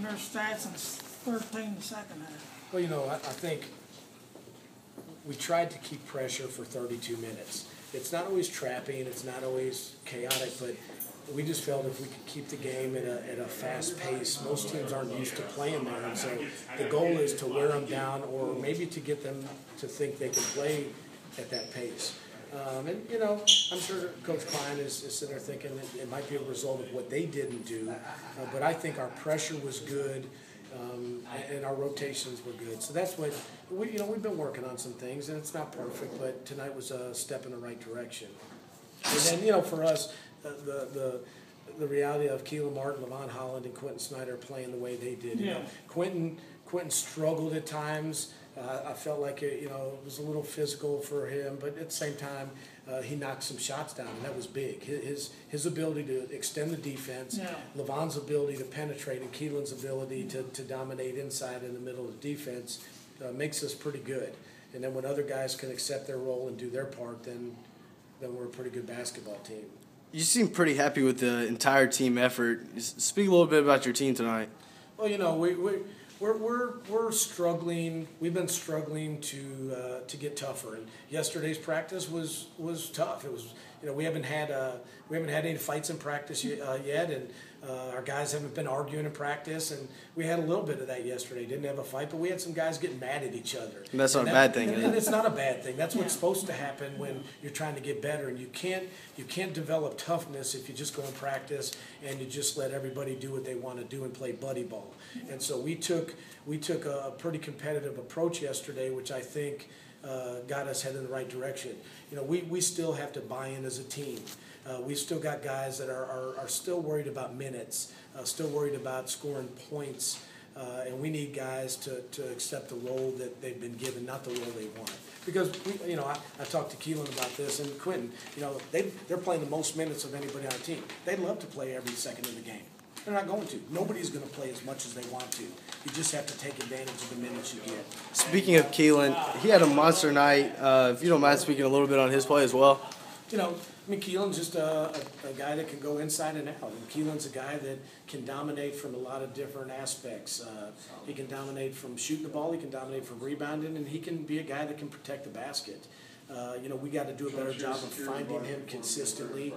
their stats and 13 the second half. Well, you know, I think we tried to keep pressure for 32 minutes. It's not always trapping, it's not always chaotic, but we just felt if we could keep the game at a fast pace, most teams aren't used to playing there, and so the goal is to wear them down or maybe to get them to think they can play at that pace. And, you know, I'm sure Coach Klein is sitting there thinking that it might be a result of what they didn't do, but I think our pressure was good. And our rotations were good, so that's what we've been working on some things, and it's not perfect, but tonight was a step in the right direction. And then for us, the reality of Keelan Martin, Levon Holland, and Quentin Snyder playing the way they did. Yeah. Quentin struggled at times. I felt like it was a little physical for him, but at the same time, he knocked some shots down, and that was big. His ability to extend the defense, yeah. Levon's ability to penetrate, and Keelan's ability to dominate inside in the middle of the defense makes us pretty good. And then when other guys can accept their role and do their part, then we're a pretty good basketball team. You seem pretty happy with the entire team effort. Speak a little bit about your team tonight. Well, we're struggling. We've been struggling to get tougher. And yesterday's practice was tough. It was we haven't had any fights in practice yet, and our guys haven't been arguing in practice. And we had a little bit of that yesterday. Didn't have a fight, but we had some guys getting mad at each other. And that's not a bad thing. And it's not a bad thing. That's what's supposed to happen when you're trying to get better. And you can't develop toughness if you just go in practice and you just let everybody do what they want to do and play buddy ball. And so we took a pretty competitive approach yesterday, which I think got us headed in the right direction. We still have to buy in as a team. We've still got guys that are still worried about minutes, still worried about scoring points, and we need guys to accept the role that they've been given, not the role they want. Because I talked to Keelan about this, and Quentin. They're playing the most minutes of anybody on our team. They'd love to play every second of the game. They're not going to. Nobody's going to play as much as they want to. You just have to take advantage of the minutes you get. Speaking of Keelan, he had a monster night. If you don't mind speaking a little bit on his play as well. Keelan's just a guy that can go inside and out. And Keelan's a guy that can dominate from a lot of different aspects. He can dominate from shooting the ball. He can dominate from rebounding. And he can be a guy that can protect the basket. We got to do a better job of finding him consistently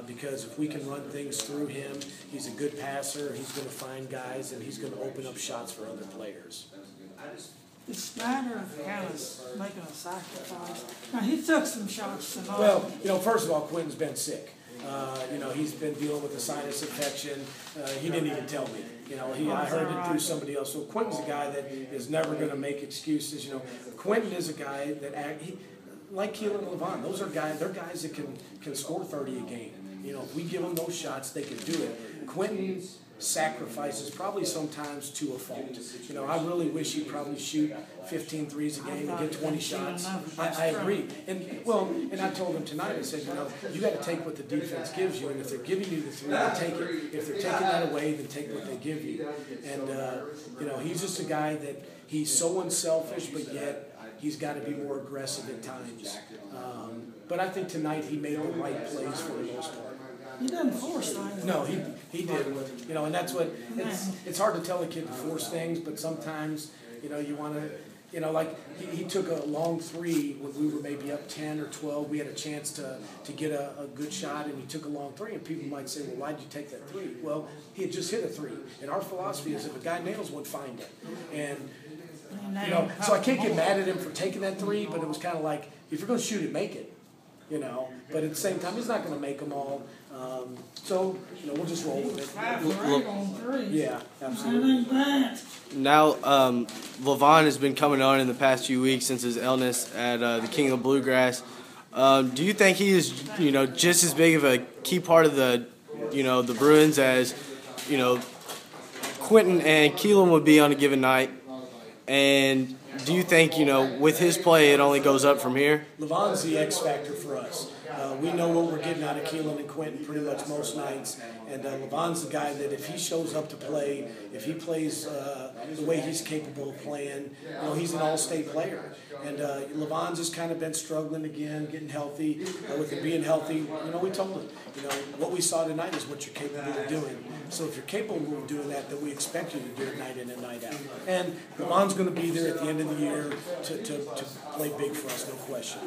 because if we can run things through him, he's a good passer, he's going to find guys, and he's going to open up shots for other players. Is Snyder kind of making a sacrifice? Now, he took some shots tonight. Well, first of all, Quentin's been sick. He's been dealing with a sinus infection. He didn't even tell me. I heard it through somebody else. So Quentin's a guy that is never going to make excuses. Quentin is a guy that like Keelan and Levon, those are guys. They're guys that can score 30 a game. If we give them those shots, they can do it. Quentin sacrifices probably sometimes to a fault. I really wish he'd probably shoot 15 threes a game and get 20 shots. I agree. And I told him tonight, I said, you got to take what the defense gives you, and if they're giving you the three, then take it. If they're taking that away, then take what they give you. And he's just a guy that he's so unselfish, but yet he's got to be more aggressive at times. But I think tonight he made the right plays for the most part. He didn't force things. No, he didn't. And that's what it's hard to tell a kid to force things, but sometimes you want to. Like he took a long three when we were maybe up 10 or 12. We had a chance to get a good shot, and he took a long three. And people might say, well, why did you take that three? Well, he had just hit a three. And our philosophy is if a guy nails one, find it. And so I can't get mad at him for taking that three, but it was kind of like, if you're going to shoot it, make it. But at the same time, he's not going to make them all. So we'll just roll with it. Yeah, absolutely. Now, Levon has been coming on in the past few weeks since his illness at the King of the Bluegrass. Do you think he is, just as big of a key part of the Bruins as, Quentin and Keelan would be on a given night? And do you think, with his play, it only goes up from here? Levon's the X factor for us. We know what we're getting out of Keelan and Quentin pretty much most nights. And Levon's the guy that if he shows up to play, if he plays the way he's capable of playing, he's an all-state player. And Levon's just kind of been struggling again, getting healthy. With him being healthy, we told him, what we saw tonight is what you're capable of doing. So if you're capable of doing that, then we expect you to do it night in and night out. And Levon's going to be there at the end of the year to play big for us, no question.